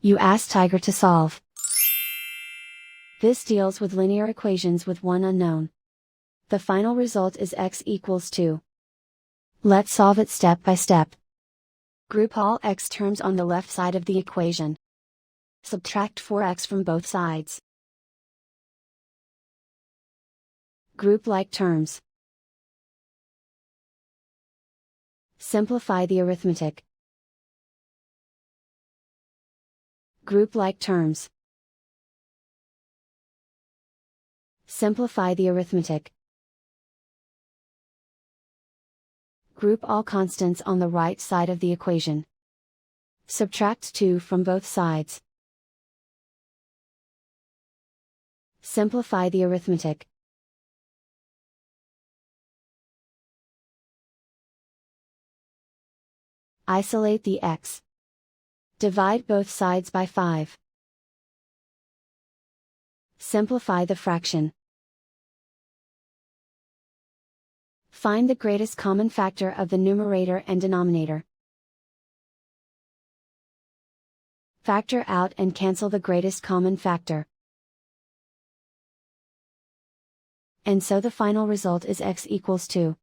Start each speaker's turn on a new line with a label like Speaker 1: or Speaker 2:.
Speaker 1: You ask Tiger to solve. This deals with linear equations with one unknown. The final result is x equals 2. Let's solve it step by step. Group all x terms on the left side of the equation. Subtract 4x from both sides. Group like terms. Simplify the arithmetic. Group like terms. Simplify the arithmetic. Group all constants on the right side of the equation. Subtract 2 from both sides. Simplify the arithmetic. Isolate the x. Divide both sides by 5. Simplify the fraction. Find the greatest common factor of the numerator and denominator. Factor out and cancel the greatest common factor. And so the final result is x equals 2.